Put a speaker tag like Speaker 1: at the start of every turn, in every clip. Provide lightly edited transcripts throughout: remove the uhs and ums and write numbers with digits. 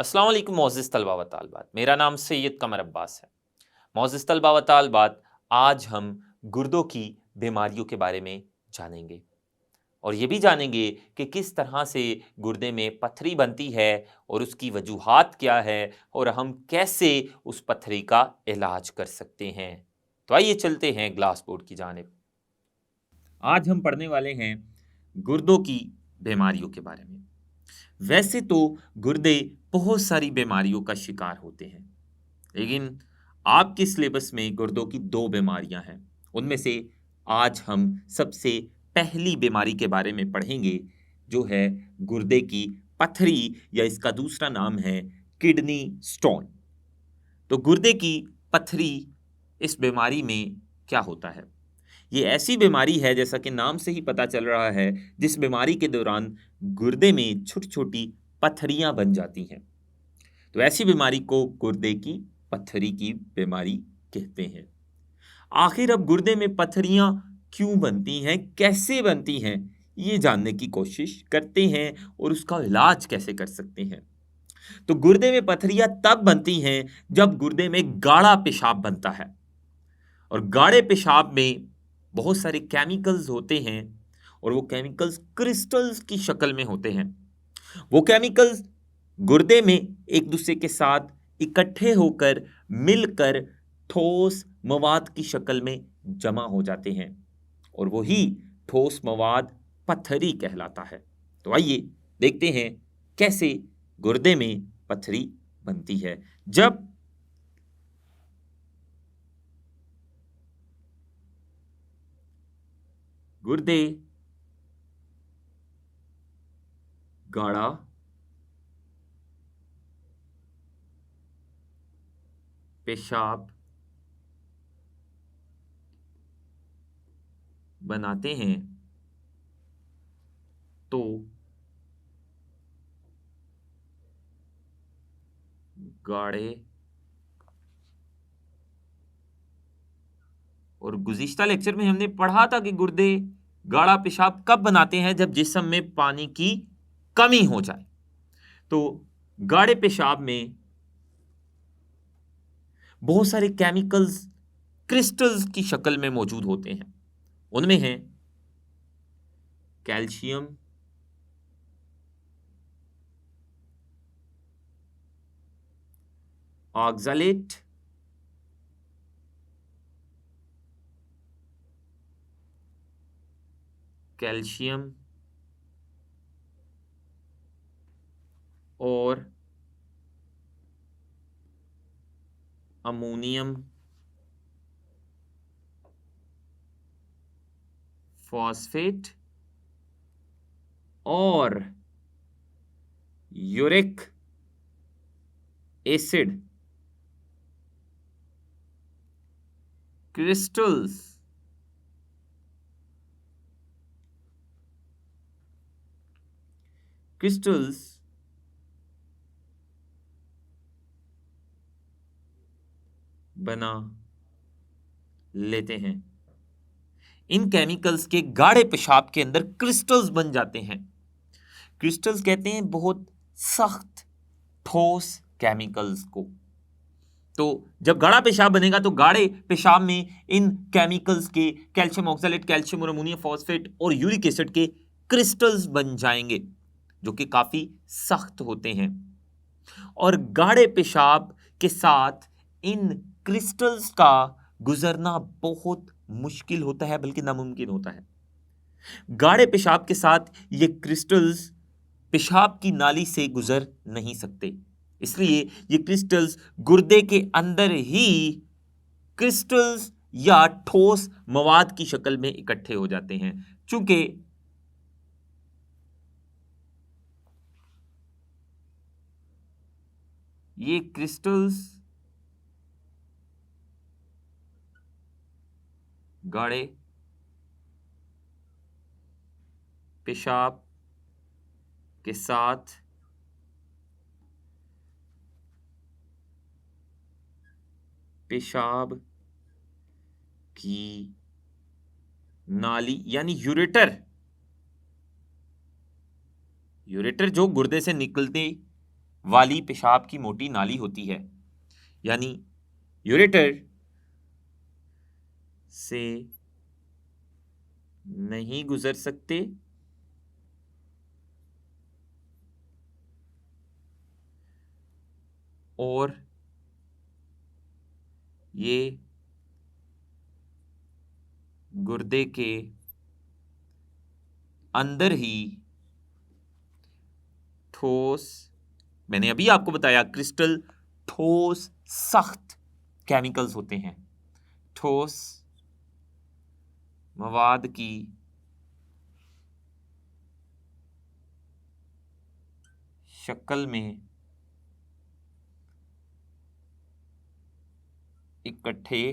Speaker 1: अस्सलाम वालेकुम मोअज़्ज़िज़ तलबा व तालिबात। मेरा नाम सैयद कमर अब्बास है। मोअज़्ज़िज़ तलबा व तालिबात, आज हम गुर्दों की बीमारियों के बारे में जानेंगे और ये भी जानेंगे कि किस तरह से गुर्दे में पथरी बनती है और उसकी वजूहात क्या है और हम कैसे उस पथरी का इलाज कर सकते हैं। तो आइए चलते हैं ग्लास बोर्ड की जानिब। आज हम पढ़ने वाले हैं गुर्दों की बीमारियों के बारे में। वैसे तो गुर्दे बहुत सारी बीमारियों का शिकार होते हैं, लेकिन आपके सिलेबस में गुर्दों की 2 बीमारियां हैं। उनमें से आज हम सबसे पहली बीमारी के बारे में पढ़ेंगे, जो है गुर्दे की पथरी या इसका दूसरा नाम है किडनी स्टोन। तो गुर्दे की पथरी, इस बीमारी में क्या होता है? ये ऐसी बीमारी है, जैसा कि नाम से ही पता चल रहा है, जिस बीमारी के दौरान गुर्दे में छोटी-छोटी पथरियाँ बन जाती हैं। तो ऐसी बीमारी को गुर्दे की पथरी की बीमारी कहते हैं। आखिर अब गुर्दे में पथरियाँ क्यों बनती हैं, कैसे बनती हैं, ये जानने की कोशिश करते हैं और उसका इलाज कैसे कर सकते हैं। तो गुर्दे में पथरियाँ तब बनती हैं जब गुर्दे में गाढ़ा पेशाब बनता है और गाढ़े पेशाब में बहुत सारे केमिकल्स होते हैं और वो केमिकल्स क्रिस्टल्स की शक्ल में होते हैं। वो केमिकल्स गुर्दे में एक दूसरे के साथ इकट्ठे होकर मिलकर ठोस मवाद की शक्ल में जमा हो जाते हैं और वही ठोस मवाद पथरी कहलाता है। तो आइए देखते हैं कैसे गुर्दे में पथरी बनती है। जब गुर्दे गाढ़ा पेशाब बनाते हैं तो गाढ़े और गुज़िश्ता लेक्चर में हमने पढ़ा था कि गुर्दे गाढ़ा पेशाब कब बनाते हैं, जब जिस्म में पानी की कमी हो जाए। तो गाढ़े पेशाब में बहुत सारे केमिकल्स क्रिस्टल्स की शक्ल में मौजूद होते हैं। उनमें हैं कैल्शियम, ऑक्सलेट, कैल्शियम और अमोनियम फॉस्फेट और यूरिक एसिड क्रिस्टल्स क्रिस्टल्स बना लेते हैं। इन केमिकल्स के गाढ़े पेशाब के अंदर क्रिस्टल्स बन जाते हैं। क्रिस्टल्स कहते हैं बहुत सख्त ठोस केमिकल्स को। तो जब गाढ़ा पेशाब बनेगा तो गाढ़े पेशाब में इन केमिकल्स के कैल्शियम ऑक्सलेट, कैल्शियम और अमोनियम फॉस्फेट और यूरिक एसिड के क्रिस्टल्स बन जाएंगे, जो कि काफी सख्त होते हैं। और गाढ़े पेशाब के साथ इन क्रिस्टल्स का गुजरना बहुत मुश्किल होता है, बल्कि नामुमकिन होता है। गाढ़े पेशाब के साथ ये क्रिस्टल्स पेशाब की नाली से गुजर नहीं सकते, इसलिए ये क्रिस्टल्स गुर्दे के अंदर ही क्रिस्टल्स या ठोस मवाद की शक्ल में इकट्ठे हो जाते हैं। चूंकि ये क्रिस्टल्स गाढ़े पेशाब के साथ पेशाब की नाली यानी यूरेटर जो गुर्दे से निकलती वाली पेशाब की मोटी नाली होती है, यानी यूरेटर से नहीं गुजर सकते और ये गुर्दे के अंदर ही ठोस, मैंने अभी आपको बताया क्रिस्टल ठोस सख्त केमिकल्स होते हैं, ठोस मवाद की शक्ल में इकट्ठे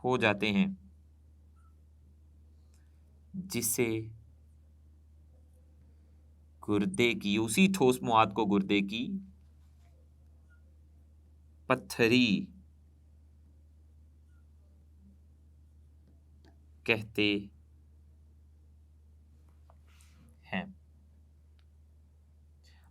Speaker 1: हो जाते हैं, जिससे गुर्दे की, उसी ठोस मवाद को गुर्दे की पत्थरी कहते हैं।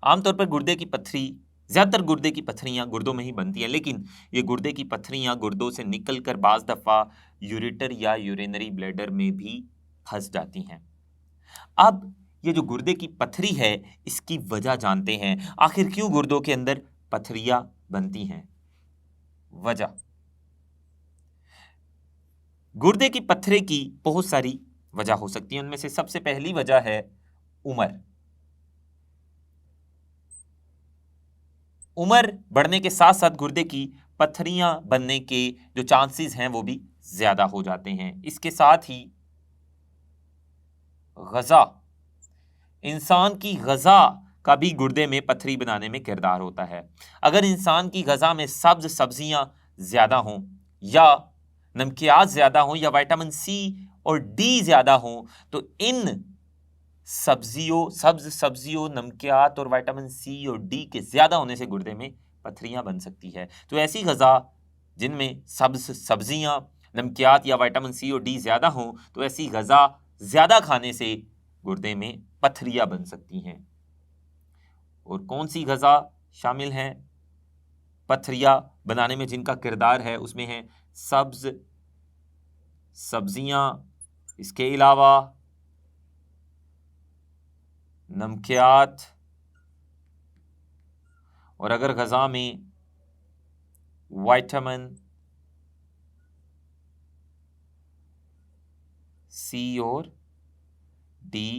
Speaker 1: आमतौर पर गुर्दे की पत्थरी, ज्यादातर गुर्दे की पत्थरियां गुर्दों में ही बनती हैं, लेकिन ये गुर्दे की पत्थरियां गुर्दों से निकलकर बाज दफा यूरेटर या यूरिनरी ब्लैडर में भी फंस जाती हैं। अब ये जो गुर्दे की पत्थरी है, इसकी वजह जानते हैं। आखिर क्यों गुर्दों के अंदर पत्थरियां बनती हैं? वजह, गुर्दे की पत्थरी की बहुत सारी वजह हो सकती है। उनमें से सबसे पहली वजह है उम्र। उम्र बढ़ने के साथ साथ गुर्दे की पत्थरियां बनने के जो चांसेस हैं वो भी ज्यादा हो जाते हैं। इसके साथ ही ग़िज़ा, इंसान की ग़िज़ा का भी गुर्दे में पत्थरी बनाने में किरदार होता है। अगर इंसान की ग़िज़ा में सब्ज सब्जियां ज्यादा हों, या नमकियात ज्यादा हों, या विटामिन सी और डी ज्यादा हों, तो इन सब्ज सब्जियों, नमकियात और विटामिन सी और डी के ज्यादा होने से गुर्दे में पत्थरियां बन सकती है। तो ऐसी ग़िज़ा जिनमें सब्ज सब्जियां, नमकियात या विटामिन सी और डी ज्यादा हों, तो ऐसी ग़िज़ा ज्यादा खाने से गुर्दे में पत्थरियां बन सकती हैं। और कौन सी ग़िज़ा शामिल हैं पत्थरियां बनाने में जिनका किरदार है? उसमें है सब्ज सब्जियां, इसके अलावा नमकियात, और अगर ग़िज़ा में विटामिन सी और डी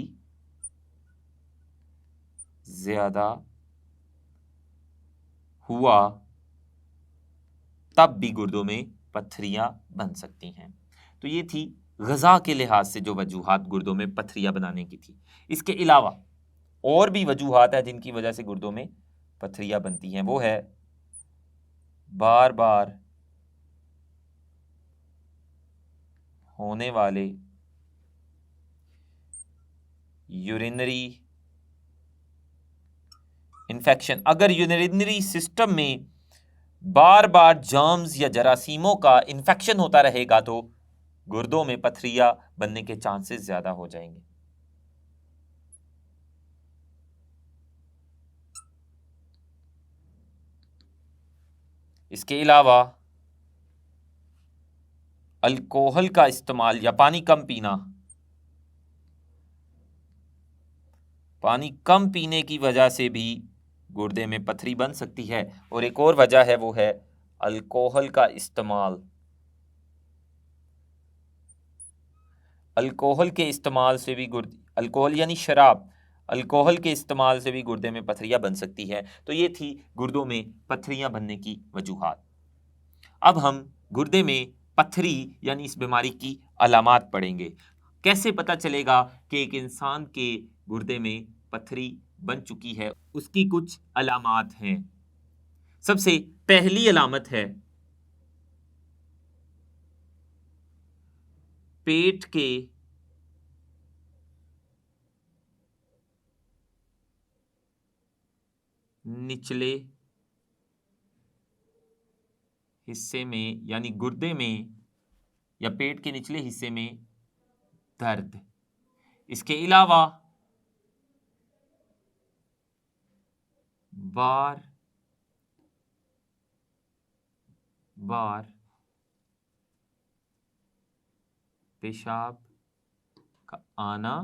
Speaker 1: ज्यादा हुआ, तब भी गुर्दों में पत्थरियां बन सकती हैं। तो ये थी ग़िज़ा के लिहाज से जो वजूहात गुर्दों में पत्थरियां बनाने की थी। इसके अलावा और भी वजूहात है जिनकी वजह से गुर्दों में पत्थरियां बनती हैं। वो है बार बार होने वाले यूरिनरी इन्फेक्शन। अगर यूरिनरी सिस्टम में बार बार जर्म्स या जरासीमों का इन्फेक्शन होता रहेगा, तो गुर्दों में पत्थरियां बनने के चांसेस ज्यादा हो जाएंगे। इसके अलावा अल्कोहल का इस्तेमाल या पानी कम पीना, पानी कम पीने की वजह से भी गुर्दे में पत्थरी बन सकती है। और एक और वजह है, वो है अल्कोहल का इस्तेमाल। अल्कोहल के इस्तेमाल से भी अल्कोहल यानी शराब, अल्कोहल के इस्तेमाल से भी गुर्दे में पत्थरियां बन सकती है। तो ये थी गुर्दों में पत्थरियां बनने की वजूहात। अब हम गुर्दे में पत्थरी यानी इस बीमारी की अलामात पढ़ेंगे। कैसे पता चलेगा कि एक इंसान के गुर्दे में पत्थरी बन चुकी है? उसकी कुछ अलामात हैं। सबसे पहली अलामत है पेट के निचले हिस्से में, यानी गुर्दे में या पेट के निचले हिस्से में दर्द। इसके अलावा बार बार पेशाब का आना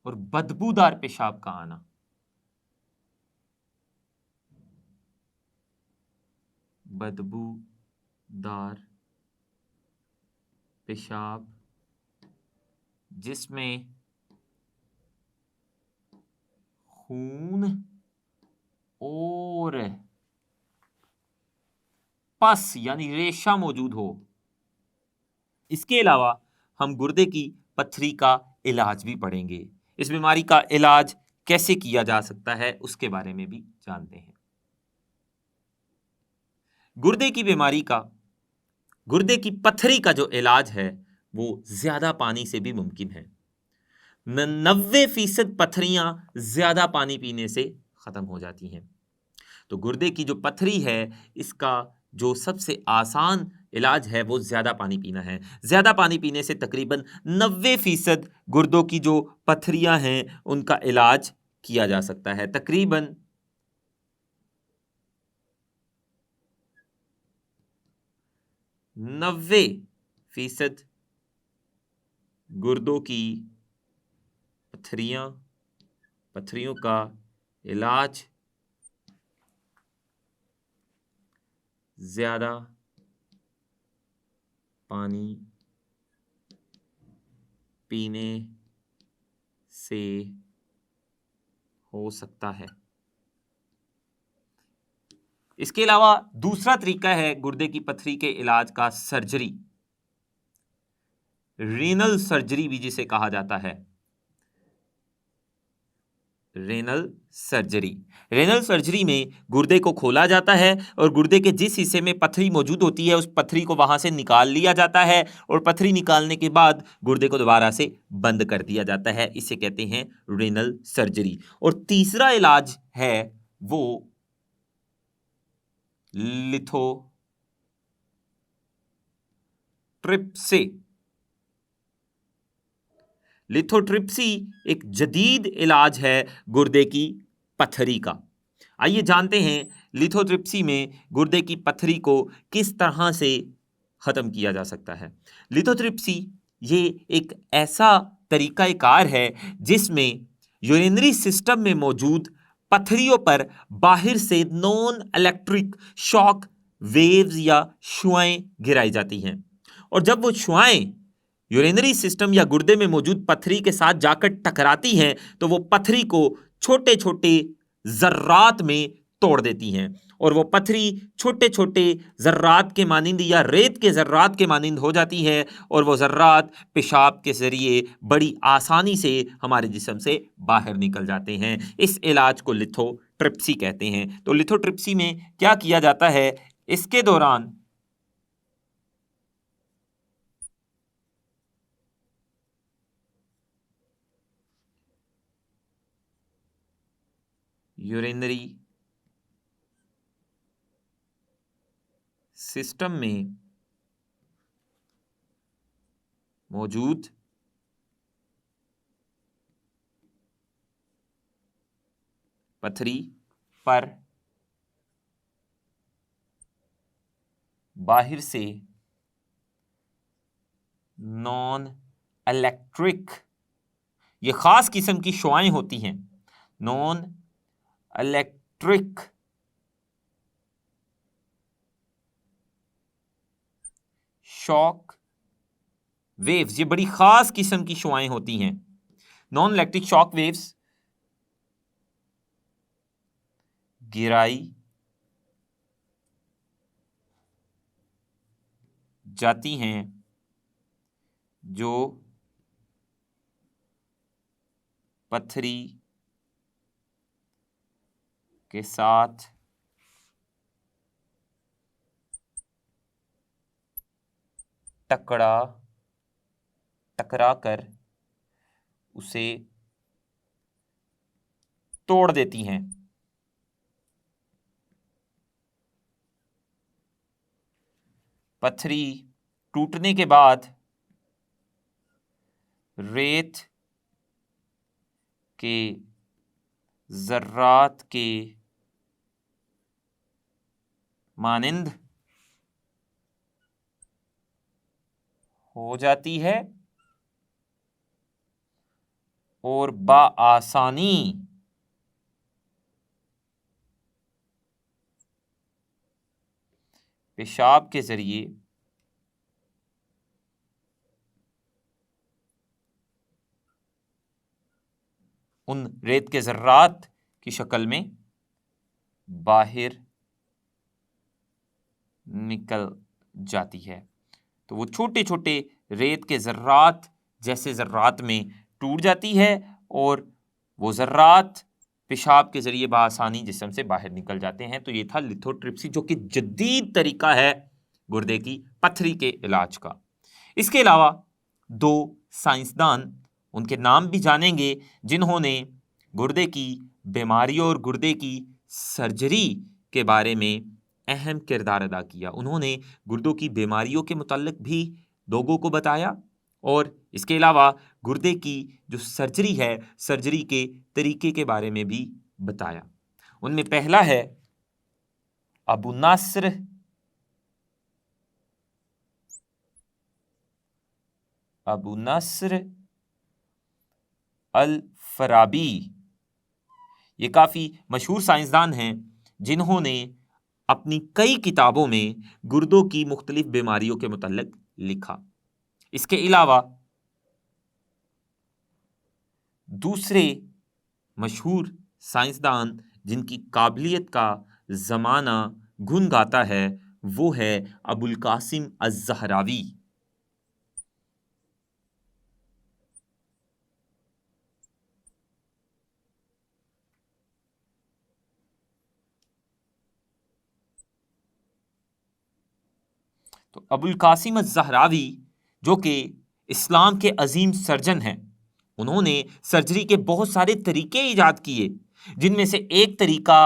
Speaker 1: और बदबूदार पेशाब का आना। बदबूदार पेशाब जिसमें खून और पस यानी रेशा मौजूद हो। इसके अलावा हम गुर्दे की पथरी का इलाज भी पढ़ेंगे। इस बीमारी का इलाज कैसे किया जा सकता है उसके बारे में भी जानते हैं। गुर्दे की बीमारी का, गुर्दे की पथरी का जो इलाज है वो ज्यादा पानी से भी मुमकिन है। 90% पथरियां ज्यादा पानी पीने से खत्म हो जाती हैं। तो गुर्दे की जो पथरी है इसका जो सबसे आसान इलाज है वो ज्यादा पानी पीना है। ज्यादा पानी पीने से तकरीबन 90% गुर्दों की जो पथरियां हैं उनका इलाज किया जा सकता है। तकरीबन 90% गुर्दों की पथरियों का इलाज ज्यादा पानी पीने से हो सकता है। इसके अलावा दूसरा तरीका है गुर्दे की पथरी के इलाज का, सर्जरी। रेनल सर्जरी भी जिसे कहा जाता है। रेनल सर्जरी, रेनल सर्जरी में गुर्दे को खोला जाता है और गुर्दे के जिस हिस्से में पथरी मौजूद होती है उस पथरी को वहां से निकाल लिया जाता है और पथरी निकालने के बाद गुर्दे को दोबारा से बंद कर दिया जाता है। इसे कहते हैं रेनल सर्जरी। और तीसरा इलाज है वो लिथोट्रिप्सी। लिथोट्रिप्सी एक जदीद इलाज है गुर्दे की पथरी का। आइए जानते हैं लिथोट्रिप्सी में गुर्दे की पथरी को किस तरह से खत्म किया जा सकता है। लिथोट्रिप्सी ये एक ऐसा तरीकाकार है जिसमें यूरिनरी सिस्टम में मौजूद पथरियों पर बाहर से नॉन इलेक्ट्रिक शॉक वेव्स या शुआएं गिराई जाती हैं और जब वो शुआएं यूरिनरी सिस्टम या गुर्दे में मौजूद पथरी के साथ जाकर टकराती हैं तो वो पथरी को छोटे छोटे जर्रात में तोड़ देती हैं और वो पथरी छोटे छोटे जर्रात के मानिंद या रेत के जर्रात के मानिंद हो जाती है और वो जर्रात पेशाब के जरिए बड़ी आसानी से हमारे जिस्म से बाहर निकल जाते हैं। इस इलाज को लिथोट्रिप्सी कहते हैं। तो लिथोट्रिप्सी में क्या किया जाता है, इसके दौरान यूरिनरी सिस्टम में मौजूद पथरी पर बाहर से नॉन इलेक्ट्रिक, ये खास किस्म की शुआएं होती हैं, नॉन इलेक्ट्रिक शॉक वेव्स, ये बड़ी खास किस्म की शुआएं होती हैं। नॉन इलेक्ट्रिक शॉक वेव्स गिराई जाती हैं जो पथरी के साथ टकरा कर उसे तोड़ देती हैं। पथरी टूटने के बाद रेत के ज़र्रात के मानिंद हो जाती है और बाआसानी पेशाब के जरिए उन रेत के ज़र्रात की शक्ल में बाहर निकल जाती है। तो वो छोटे छोटे रेत के ज़र्रात जैसे ज़र्रात में टूट जाती है और वो ज़र्रात पेशाब के ज़रिए बआसानी जिस्म से बाहर निकल जाते हैं। तो ये था लिथोट्रिप्सी, जो कि जदीद तरीका है गुर्दे की पथरी के इलाज का। इसके अलावा दो साइंसदान, उनके नाम भी जानेंगे, जिन्होंने गुर्दे की बीमारियों और गुर्दे की सर्जरी के बारे में अहम किरदार अदा किया। उन्होंने गुर्दों की बीमारियों के मुताल्लिक भी लोगों को बताया और इसके अलावा गुर्दे की जो सर्जरी है, सर्जरी के तरीके के बारे में भी बताया। उनमें पहला है अबू नास्र अल फराबी। ये काफ़ी मशहूर साइंसदान हैं जिन्होंने अपनी कई किताबों में गुर्दों की मुख्तलिफ बीमारियों के मुताल्लिक लिखा। इसके अलावा दूसरे मशहूर साइंसदान जिनकी काबिलियत का ज़माना गुन गाता है वो है अबुल कासिम अज़्ज़हरावी। तो अबुल कासिम अज़्ज़हरावी जो कि इस्लाम के अजीम सर्जन हैं, उन्होंने सर्जरी के बहुत सारे तरीके ईजाद किए, जिनमें से एक तरीका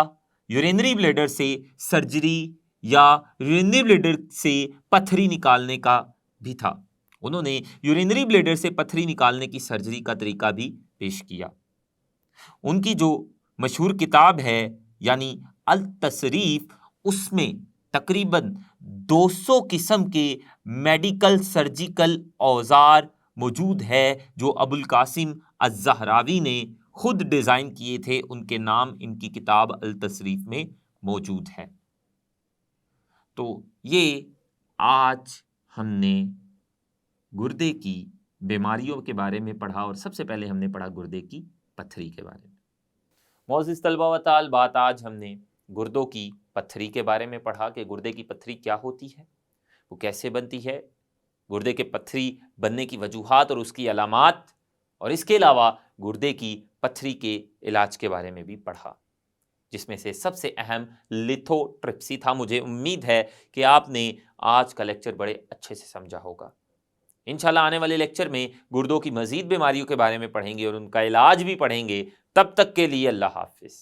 Speaker 1: यूरिनरी ब्लैडर से सर्जरी या यूरिनरी ब्लैडर से पथरी निकालने का भी था। उन्होंने यूरिनरी ब्लैडर से पथरी निकालने की सर्जरी का तरीका भी पेश किया। उनकी जो मशहूर किताब है यानी अल तसरीफ, उसमें तकरीबन 200 किस्म के मेडिकल सर्जिकल औजार मौजूद है जो अबुल कासिम अज़्ज़हरावी ने खुद डिज़ाइन किए थे। उनके नाम इनकी किताब अल तसरीफ में मौजूद है। तो ये आज हमने गुर्दे की बीमारियों के बारे में पढ़ा और सबसे पहले हमने पढ़ा गुर्दे की पथरी के बारे में। मोअज़्ज़िज़ तलबा व तालिबात, आज हमने गुर्दों की पथरी के बारे में पढ़ा कि गुर्दे की पथरी क्या होती है, वो कैसे बनती है, गुर्दे के पथरी बनने की वजूहात और उसकी अलामात, और इसके अलावा गुर्दे की पथरी के इलाज के बारे में भी पढ़ा, जिसमें से सबसे अहम लिथोट्रिप्सी था। मुझे उम्मीद है कि आपने आज का लेक्चर बड़े अच्छे से समझा होगा। इंशाल्लाह आने वाले लेक्चर में गुर्दों की मज़ीद बीमारियों के बारे में पढ़ेंगे और उनका इलाज भी पढ़ेंगे। तब तक के लिए अल्लाह हाफिज़।